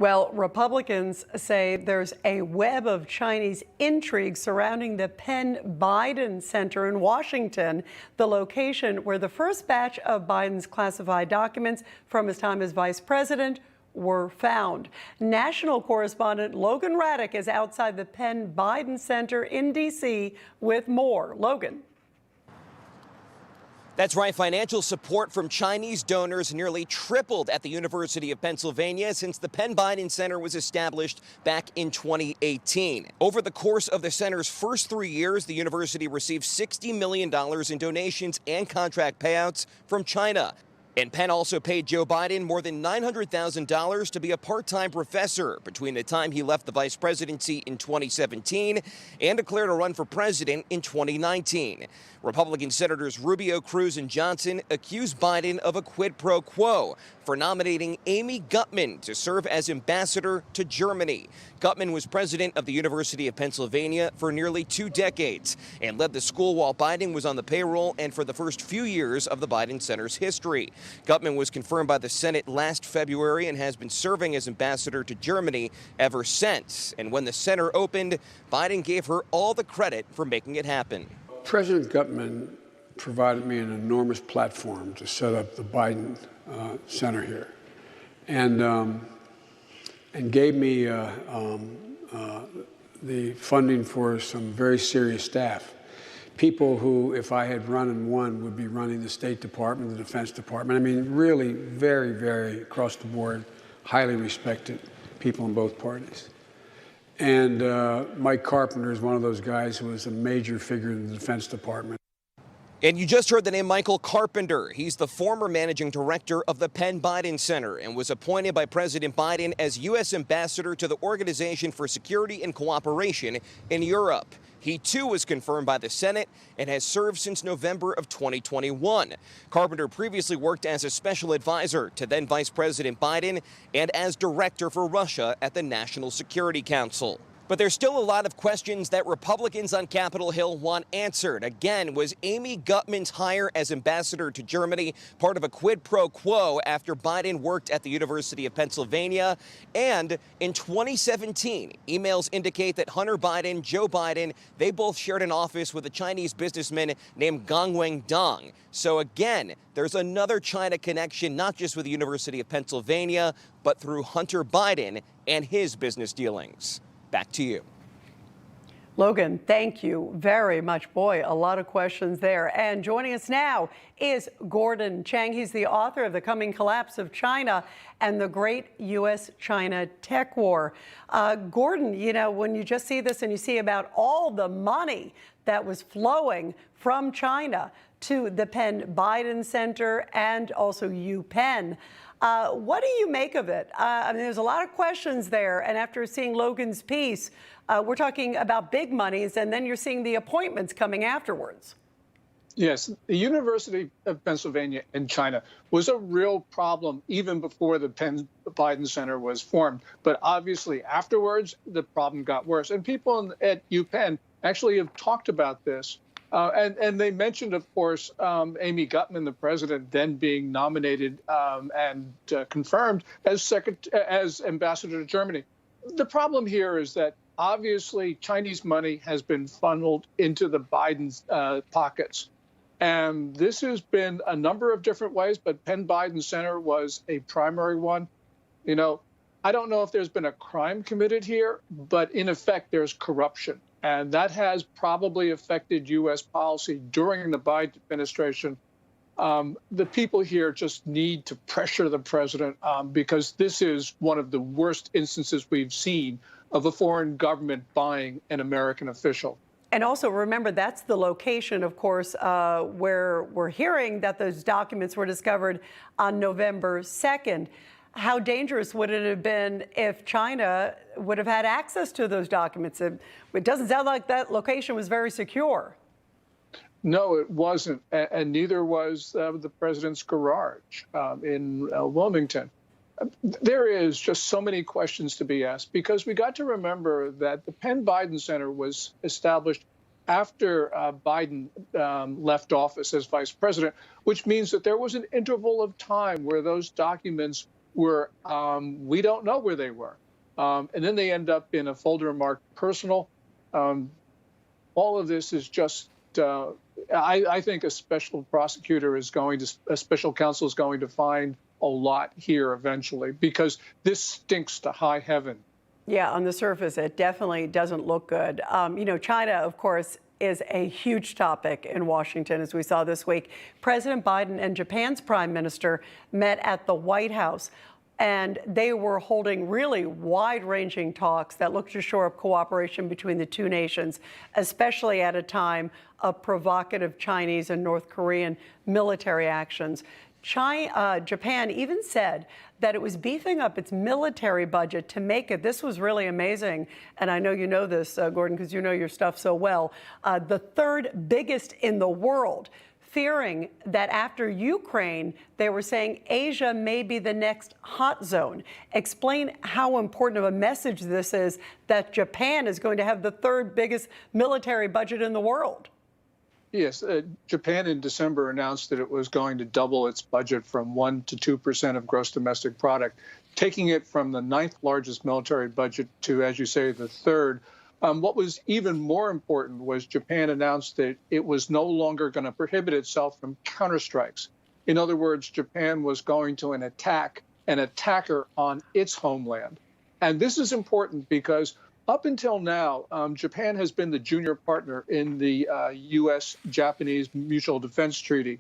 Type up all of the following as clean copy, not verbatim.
Well, Republicans say there's a web of Chinese intrigue surrounding the Penn Biden Center in Washington, the location where the first batch of Biden's classified documents from his time as vice president were found. National correspondent Logan Raddick is outside the Penn Biden Center in D.C. with more. Logan. That's right. Financial support from Chinese donors nearly tripled at the University of Pennsylvania since the Penn Biden Center was established back in 2018. Over the course of the center's first 3 years, the university received $60 million in donations and contract payouts from China. And Penn also paid Joe Biden more than $900,000 to be a part-time professor between the time he left the vice presidency in 2017 and declared a run for president in 2019. Republican Senators Rubio, Cruz, and Johnson accused Biden of a quid pro quo for nominating Amy Gutmann to serve as ambassador to Germany. Gutmann was president of the University of Pennsylvania for nearly 2 decades and led the school while Biden was on the payroll and for the first few years of the Biden Center's history. Gutmann was confirmed by the Senate last February and has been serving as ambassador to Germany ever since. And when the center opened, Biden gave her all the credit for making it happen. President Gutmann provided me an enormous platform to set up the Biden Center here, and gave me the funding for some very serious staff. People who, if I had run and won, would be running the State Department, the Defense Department. I mean, really very, very across the board, highly respected people in both parties. And Mike Carpenter is one of those guys who was a major figure in the Defense Department. And you just heard the name Michael Carpenter. He's the former managing director of the Penn Biden Center and was appointed by President Biden as U.S. ambassador to the Organization for Security and Cooperation in Europe. He, too, was confirmed by the Senate and has served since November of 2021. Carpenter previously worked as a special advisor to then Vice President Biden and as director for Russia at the National Security Council. But there's still a lot of questions that Republicans on Capitol Hill want answered. Again, was Amy Gutmann's hire as ambassador to Germany part of a quid pro quo after Biden worked at the University of Pennsylvania? And in 2017, emails indicate that Hunter Biden, Joe Biden, they both shared an office with a Chinese businessman named Gangwei Dong. So again, there's another China connection, not just with the University of Pennsylvania, but through Hunter Biden and his business dealings. Back to you. Logan, thank you very much. Boy, a lot of questions there. And joining us now is Gordon Chang. He's the author of The Coming Collapse of China and the Great U.S.-China Tech War. Gordon, you know, when you just see this and you see about all the money that was flowing from China to the Penn Biden Center and also UPenn, what do you make of it? I mean, there's a lot of questions there. And after seeing Logan's piece, we're talking about big monies, and then you're seeing the appointments coming afterwards. Yes, the University of Pennsylvania in China was a real problem even before the Penn Biden Center was formed. But obviously afterwards, the problem got worse. And people at UPenn actually have talked about this. And they mentioned, of course, Amy Gutmann, the president, then being nominated and confirmed as ambassador to Germany. The problem here is that obviously Chinese money has been funneled into the Biden's pockets. And this has been a number of different ways, but Penn Biden Center was a primary one. You know, I don't know if there's been a crime committed here, but in effect, there's corruption. And that has probably affected U.S. policy during the Biden administration. The people here just need to pressure the president because this is one of the worst instances we've seen of a foreign government buying an American official. And also remember, that's the location, of course, where we're hearing that those documents were discovered on November 2nd. How dangerous would it have been if China would have had access to those documents? It doesn't sound like that location was very secure. No, it wasn't, and neither was the president's garage in Wilmington. There is just so many questions to be asked because we got to remember that the Penn Biden Center was established after Biden left office as vice president, which means that there was an interval of time where those documents were we don't know where they were. And then they end up in a folder marked personal. All of this is just, I think a special prosecutor is going to, a special counsel is going to find a lot here eventually, because this stinks to high heaven. Yeah, on the surface, it definitely doesn't look good. You know, China, of course, is a huge topic in Washington, as we saw this week. President Biden and Japan's prime minister met at the White House, and they were holding really wide-ranging talks that looked to shore up cooperation between the two nations, especially at a time of provocative Chinese and North Korean military actions. Japan even said that it was beefing up its military budget to make it, this was really amazing, and I know you know this, Gordon, because you know your stuff so well, the third biggest in the world, fearing that after Ukraine, they were saying Asia may be the next hot zone. Explain how important of a message this is that Japan is going to have the third biggest military budget in the world. Yes, Japan in December announced that it was going to double its budget from 1% to 2% of gross domestic product, taking it from the 9th largest military budget to, as you say, the third. What was even more important was Japan announced that it was no longer going to prohibit itself from counterstrikes. In other words, Japan was going to attack an attacker on its homeland. And this is important because up until now, Japan has been the junior partner in the U.S.-Japanese Mutual Defense Treaty.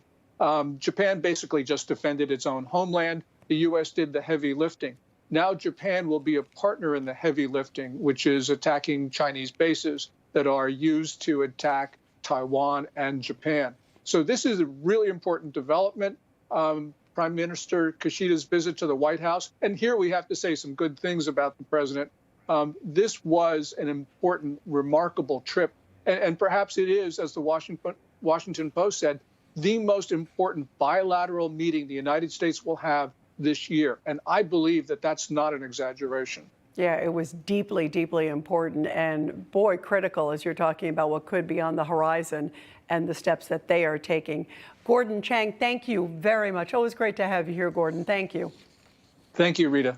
Japan basically just defended its own homeland. The U.S. did the heavy lifting. Now Japan will be a partner in the heavy lifting, which is attacking Chinese bases that are used to attack Taiwan and Japan. So this is a really important development. Prime Minister Kishida's visit to the White House, and here we have to say some good things about the president. This was an important, remarkable trip, and perhaps it is, as the Washington Post said, the most important bilateral meeting the United States will have this year. And I believe that that's not an exaggeration. Yeah, it was deeply, deeply important and, boy, critical as you're talking about what could be on the horizon and the steps that they are taking. Gordon Chang, thank you very much. Always great to have you here, Gordon. Thank you. Thank you, Rita.